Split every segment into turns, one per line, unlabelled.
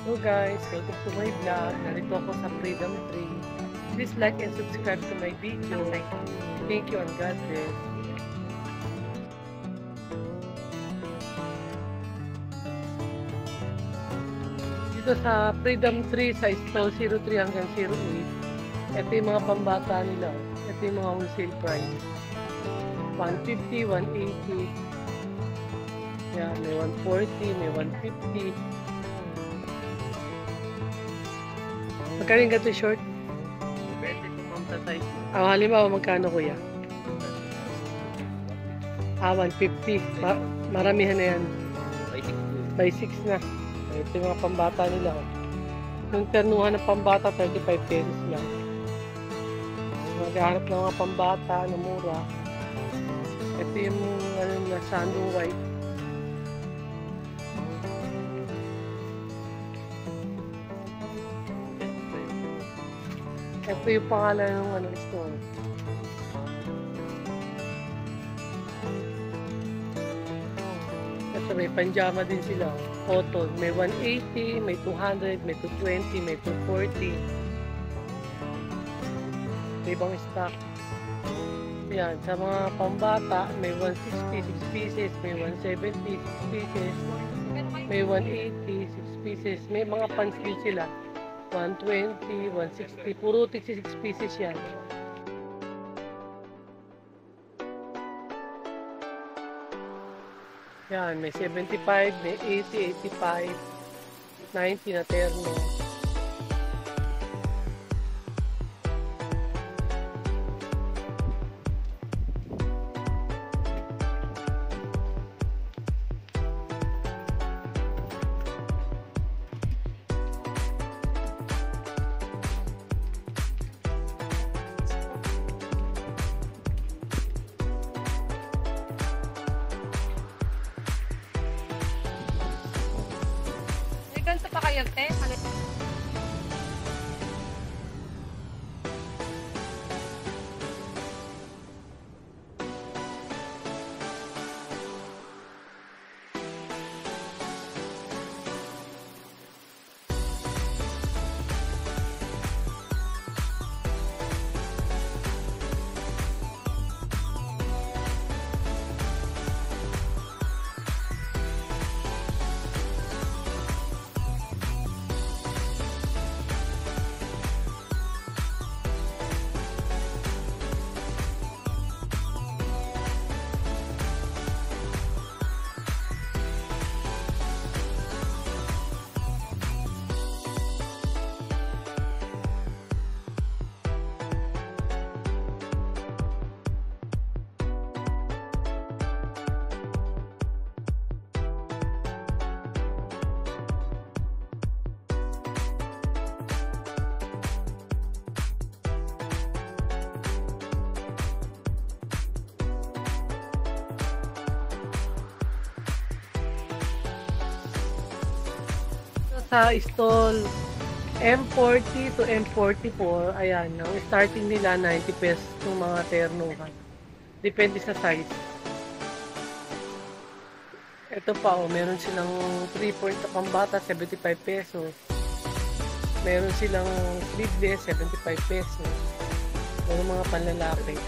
Hello guys, welcome to my vlog. Narito ako sa Freedom Tree. Please like and subscribe to my video. Thank you and God bless. Dito sa Freedom Tree sa stall 03 hanggang 08. Ito yung mga pambata nila. Ito yung mga wholesale price. 150, 180. Yan, may 140, may 150. Magkano yung gato short?
Depende kung ma'am sa size mo.
Halimbawa, magkano kuya? 150. Maramihan na yan.
By 6
By 6 na. Ito yung mga pambata nila. Yung ternuhan ng pambata, 35 pesos lang. Maghahanap ng mga pambata na mura. Ito yung na Sando White. Ito yung pangalan ng store. Ito may panjama din sila. Cotton. May 180, may 200, may 220, may 240. May ibang stock. Yan. Sa mga pambata, may 160, 6 pieces. May 170, 6 pieces. May 180, 6 pieces. May mga pants din sila. 120, 160. Puro 6 pieces yan. Yan, may 75, may 80, 85, 90 na terno.
Ganito pa kayo, te?
Sa stall M40 to M44, ayan, ang starting nila 90 pesos ng mga ternuhan. Depende sa size. Ito pa, meron silang 3-point na pambata, 75 pesos. Meron silang sleeveless, 75 pesos. Meron mga panlalaki.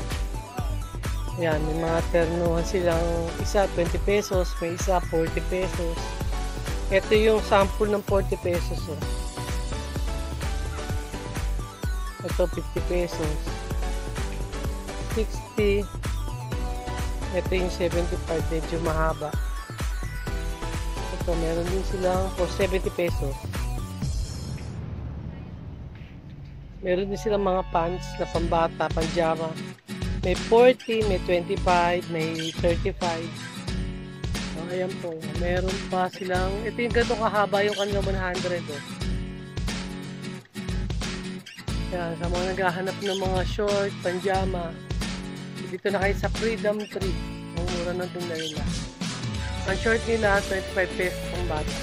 Ayan, may mga ternuhan silang isa 20 pesos, may isa 40 pesos. Ito yung sample ng 40 pesos. Oh. Ito 50 pesos. 60. Ito yung 75, medyo mahaba. Ito, meron din silang for 70 pesos. Meron din silang mga pants na pambata, panjama. May 40, may 25, may 35. Ayan po, meron pa silang, ito yung ganito kahaba yung kanilang 100. Oh. Yan, sa mga naghahanap ng mga short, panjama, dito na kayo sa Freedom Tree. Ang mura ng tinda nila. Ang short nila, 25 pesos pang bata.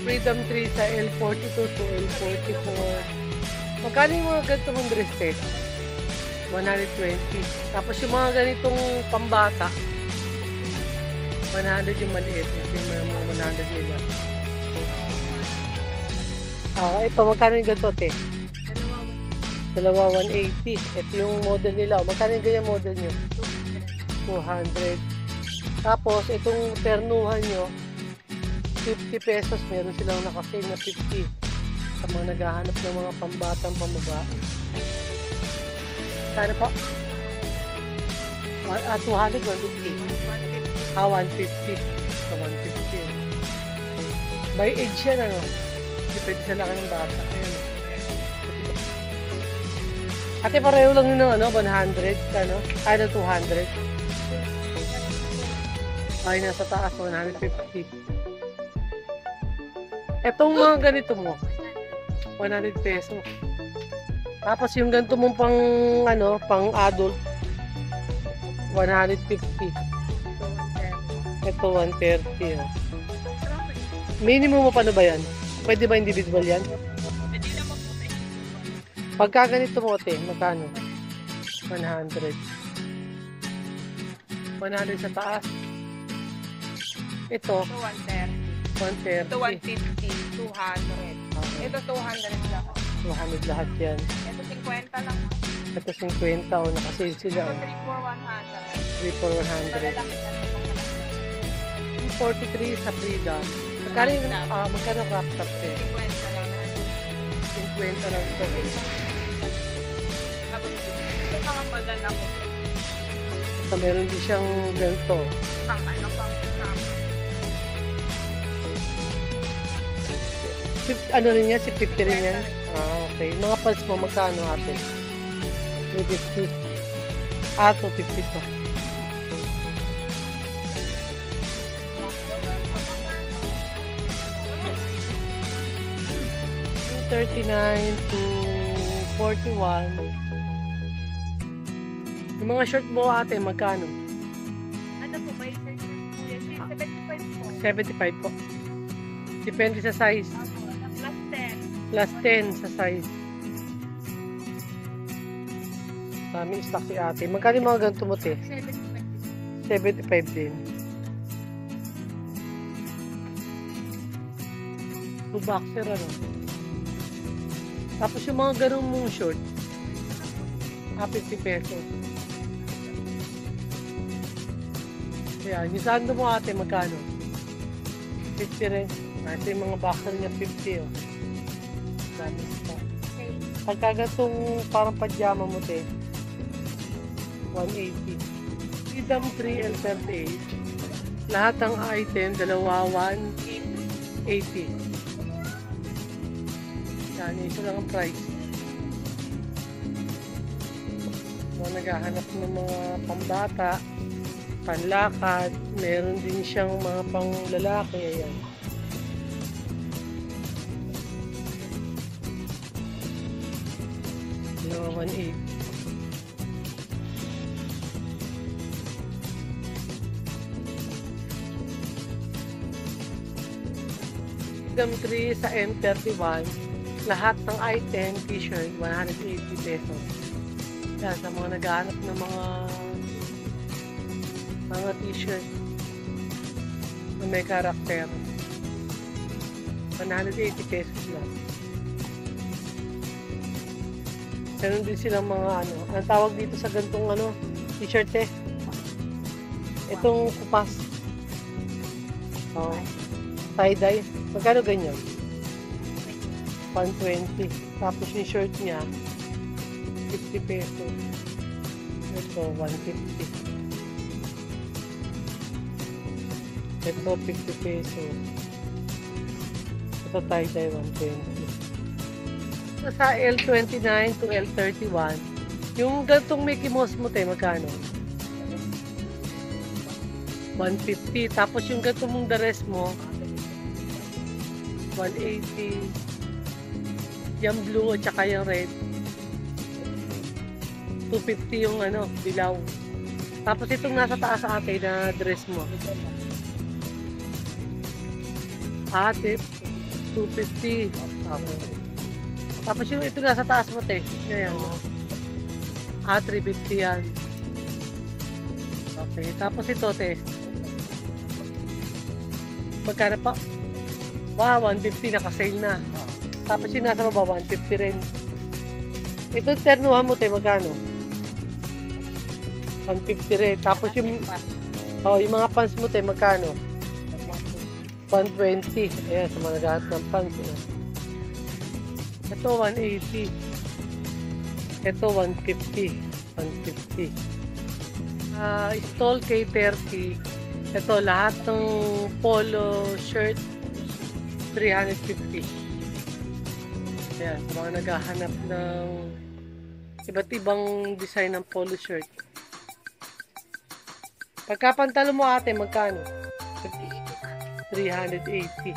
Freedom Tree sa L42 to L44. Magkano yung mga ganitong dress set? 120. Tapos yung mga ganitong pambata, 100 yung maliit. Ito yung mga 100 nila. Ito, magkano yung ganito, te? Dalawa, 180. Ito yung model nila. Magkano yung ganyan model nyo? 200. Tapos, itong ternuhan nyo, 50 pesos. Meron silang nakasale na 50. Sa mga naghahanap ng mga pambatang pambabae. Kano po? 200, 150. 150. So, 150. By age yan, ano? Depende sa laki ng bata. Ayan. Ate, pareho lang yun ng ano, 100, ano? 200. Ay, nasa taas, 150. Etong mga ganito mo, 100 peso. Tapos yung ganito mong pang, ano, pang adult, 150. Ito, 130. Oh. Minimum mo paano ba yan? Pwede ba individual yan? Pagka ganito mo, te, magkano? 100. 100 sa taas. Ito,
130.
130.
Ito 150. 200.
Okay.
Ito 200 lang.
200 lahat yan.
Ito 50 lang.
Ito 50 o nakasale sila.
Ito
3
3 for 100.
for 100.
Malalaki na ito.
43 sa Frida. Magkano yung magkano crop top eh?
50 lang.
50 lang ito.
Tapos ito mga padan ako.
So, meron din siyang ganito.
Pang ano pang
Ano rin yan? Si 50 rin yan? Okay. Mga pulse mo, magkano ate? 250. 250 to. $39 to 41. Yung mga short mo ate, magkano?
ano po ba yung 75 po.
75 po. Depende sa size.
Plus 10.
Plus 10 sa size. Dami stock si ate. Magkano yung mga ganito mo, te? 75 din. Two boxer, ano? Tapos yung mga ganun mong short, 50 pesos. Ayan, yung sando mo ate, magkano? 50 rin. Ito yung mga boxer niya, 50 oh. Dami stock. Pagka ganitong parang pajama mo, te, 180. Freedom 3 L38. Lahat ng item, dalawa 180. Yan, isa lang ang price. Kung naghahanap ng mga pambata, panlakad, meron din siyang mga pang lalaki. Ayan. Dalawa 180. Freedom 3 sa M31, lahat ng item, t-shirt, 180 pesos. Yan, sa mga naghahanap ng mga t-shirt na may karakter, 180 pesos lang. Meron din silang mga ano, ang tawag dito sa gantong ano, t-shirt eh. Itong kupas. Oh, tie-dye. Magkano ganyan? 120. Tapos yung shirt niya, 50 pesos. Ito, 150. Ito, 50 pesos. Ito, tie-dye, 120. Sa L29 to L31, yung gantong Mickey Mouse mo, tayo, magkano? 150. Tapos yung gantong mong the rest mo, 180. Yung blue at saka yung red, 250 yung ano, dilaw. Tapos itong nasa taas sa ate na dress mo, ate, 250. Tapos yung ito nasa taas mo, te, yan. 350 yan. Okay, tapos ito, te, Magkano pa? Wow, 150 naka-sale na. Tapos yung nasa baba, 150 rin. Ito ternuhan mo, te, magkano? 150 rin. Tapos yung mga pants mo, te, magkano? 120. Ayan, sa mga naghahanap ng pants. Ito, 180. Ito, 150. 150. Stall K30. Ito, lahat ng polo shirt, 350. Ayan, sa mga naghahanap ng iba't ibang design ng polo shirt. Pagkapantalo mo, ate, magkano? 380.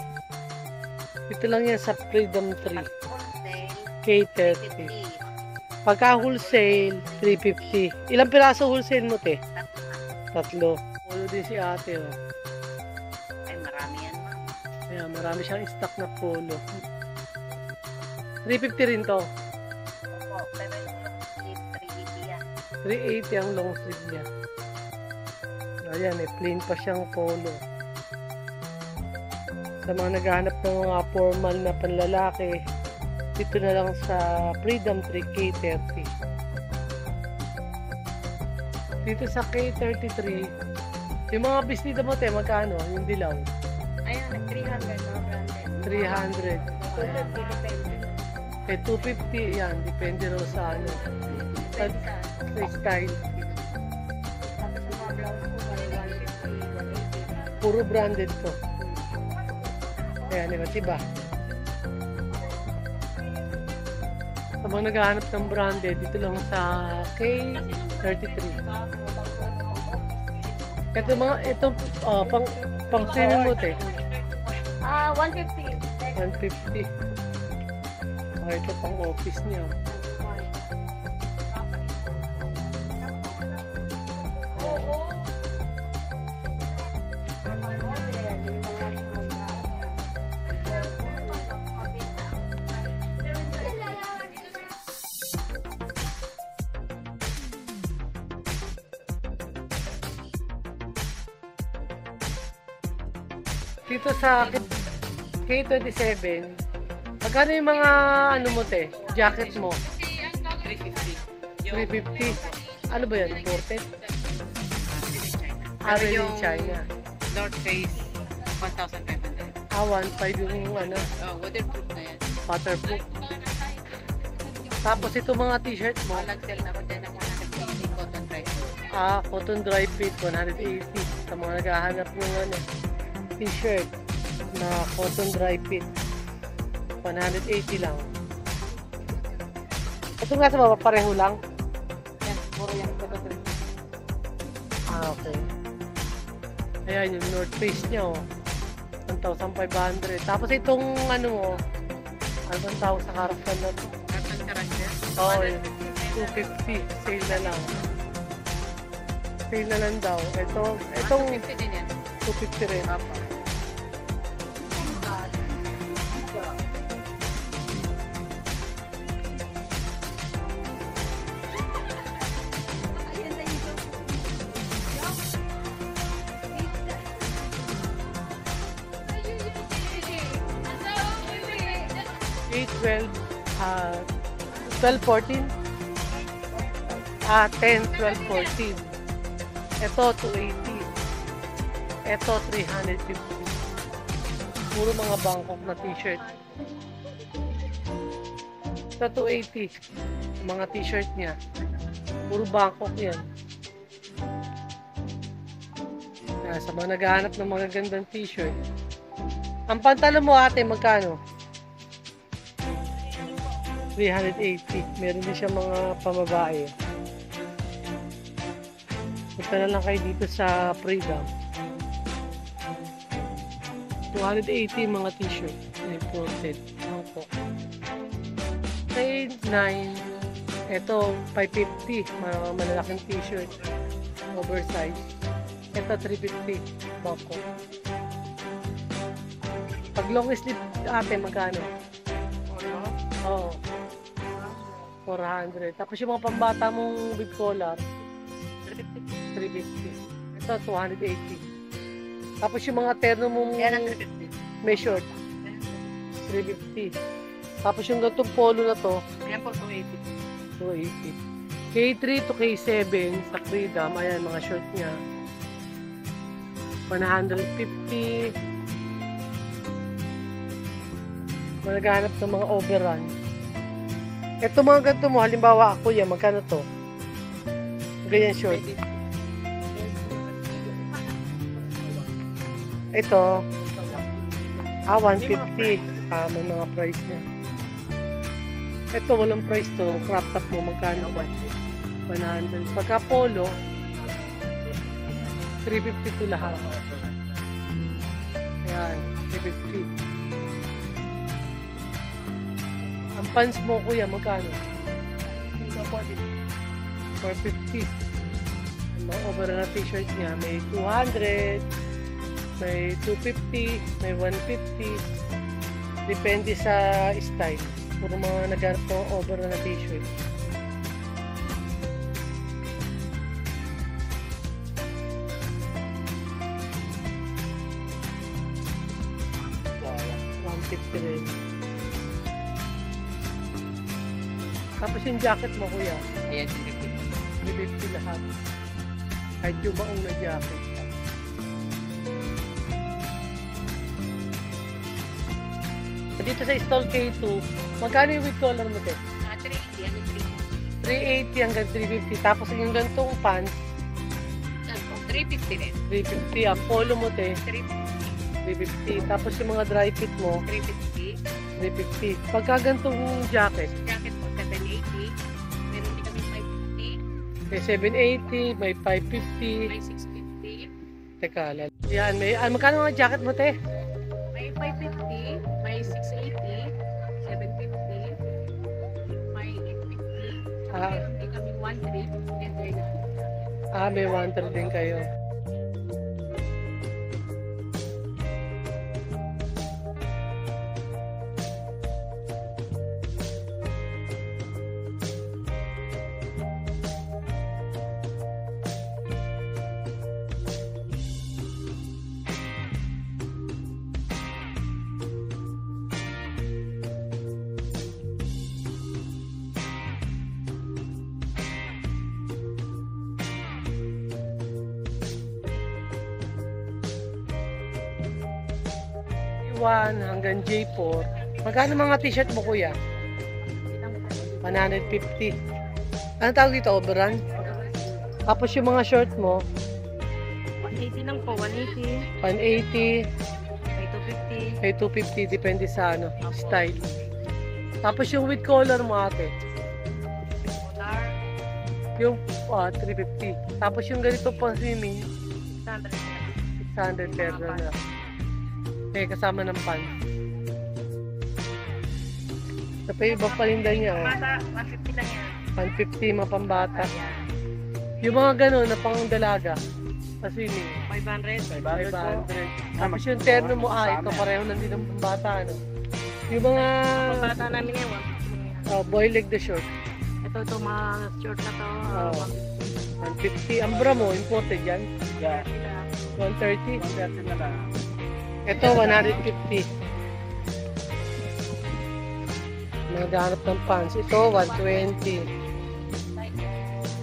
Ito lang yan sa Freedom 3. K30. Pagka wholesale, 350. Ilang piraso wholesale mo, te? 3. Polo din si ate, oh.
Ay, marami yan, ma'am.
Ayan, marami siyang stock na polo. 350 rin to.
Opo, pero yung 380 yan.
380 ang long sleeve niya. Ayan, plain pa siyang polo. Sa mga naghahanap ng mga formal na panlalaki, dito na lang sa Freedom 3 K30. Dito sa K33, yung mga bisnida mo, te, magkano? Yung dilaw?
Ayun, 300 mga branded.
300.
250 depende.
250, yan. Depende raw sa ano. Sa style.
Tapos yung mga blouse ko, may 150, 180.
Puro branded to. Ayan, diba? Sa mga naghahanap ng branded, dito lang sa K33. Ito, pang swimming mo, te.
150.
150. Ito pang office niya. Dito sa K27, magkano yung mga ano mo, te? Jacket mo?
350.
350. Ano ba yan? Imported?
Pero
Made in
yung
China.
North Face, 1,500.
1.5 yung ano,
Oh, waterproof na yan.
waterproof. Tapos ito mga t-shirt mo,
Nag-sell na ko dyan ng 180 cotton dry.
cotton dry fit, 180. Sa mga naghahanap ng ano, t-shirt na cotton dry fit, 180 lang. Ito nga sa baba, pareho lang.
Yan, puro yan.
Okay. Ayan, yung North Face niya, 1,500. Tapos itong ano mo, ano bang tawag sa harapan na to?
Carton character.
Oo, 250. Sale na lang. Sale na lang daw. Itong
250 din yan.
250 rin.
Apo.
K12, 12, 14? 10, 12, 14. Ito, 280. Ito, 350. Puro mga Bangkok na t-shirt. Ito, 280. Mga t-shirt niya. Puro Bangkok yan. Sa mga naghahanap ng mga gandang t-shirt. Ang pantalo mo, ate, magkano? 380. Meron din siya mga pamabae. Punta na lang kayo dito sa Freedom. 280 mga t-shirt. Imported. Opo. Grade 9. Ito, 550. Mga malalaking t-shirt. Oversize. Ito, 350. Opo. Pag long sleeve, ate, magkano? Oo. 400. Tapos yung mga pambata mong big collar, 350. Ito, 280. Tapos yung mga terno mong
Yan ang 350.
may short, 350. Tapos yung ganitong polo na to,
Yan po 280.
280. K3 to K7 sa Freedom, ayan mga short niya. 150. Naghahanap ng mga overrun. Ito mga ganito mo, halimbawa ako yan, magkano to? Ganyan short. Ito, 150. May mga price niya. Ito, walang price to. Crop top mo, magkano ba? 100. Pagka polo, 350 to lahat. Ayan, 350. Ang pants mo, kuya, magkano? 450. Ang mga overall na t-shirt niya, may 200, may 250, may 150. Depende sa style. Puro mga naghanap ng overall na t-shirt. Rin. Tapos yung jacket mo, kuya,
Ayan, 350.
350 lahat. Kahit yung maong na jacket. Dito sa stall K2, magkano yung with collar mo, te?
380. Yan yung
380 hanggang 350. Tapos yung gantong pants,
350 rin.
350. Ang polo mo, te,
350.
350. Tapos yung mga dry fit mo,
350.
350. Pagka gantong jacket,
Jacket po, 780. Meron din kami 550.
may 780, may 550.
May 650.
Teka, yan, may, magkano mga jacket mo, te?
May 550. May 680. 750. May 850.
Ah.
Meron din kami 1 Enter na.
May 1 din kayo. J1 hanggang J4. Magkano mga t-shirt mo, kuya? 150. Ano tawag dito? Overrun? Tapos yung mga short mo,
180 lang po, 180.
180,
May 250.
may 250. Depende sa ano, style. Tapos yung with collar mo, ate,
Collar,
yung 350. Tapos yung ganito pang swimming,
600.
600 per na. Kasama ng pan. Ito pa yung ibang palinda niya.
Bata, 150 lang yan.
150 mga pambata. Yung mga gano'n na pang dalaga. Sa swimming.
500.
500. Tapos yung terno mo, ito pareho lang din ng pambata. Ano? Yung mga
Bata namin yan,
boy leg the short.
Ito mga short na to.
150. Ang bra mo, imported yan. 130.
130 na lang.
Ito, 150. Naghanap ng pants. Ito, 120.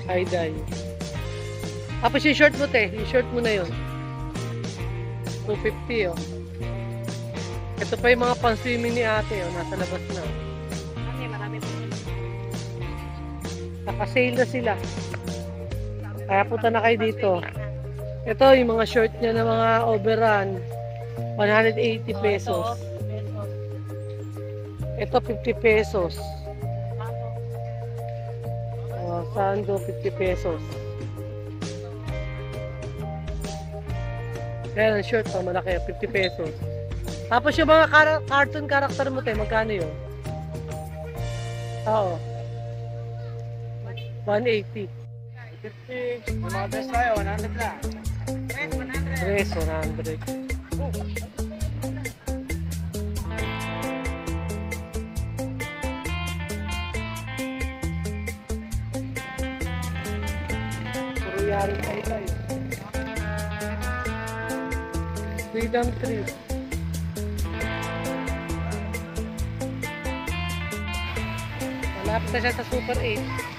Tie-dye. Tapos yung short mo, te. Yung short mo na yun. 250, oh. Ito pa yung mga pang-swimming ni ate, oh. Nasa labas na.
Marami po.
Naka-sale na sila. Kaya punta na kayo dito. Ito, yung mga short niya na mga overrun. 180 pesos. Ito 50 pesos. Sando 50 pesos. Ayan, ang short malaki, 50 pesos. Tapos yung mga cartoon character mo, te, magkano yun? Oo. 180.
50. Yung mga best tayo, 100 lang.
Dress, 100. Puro yari tayo tayo. Freedom Trip. Malapit na siya sa Super 8.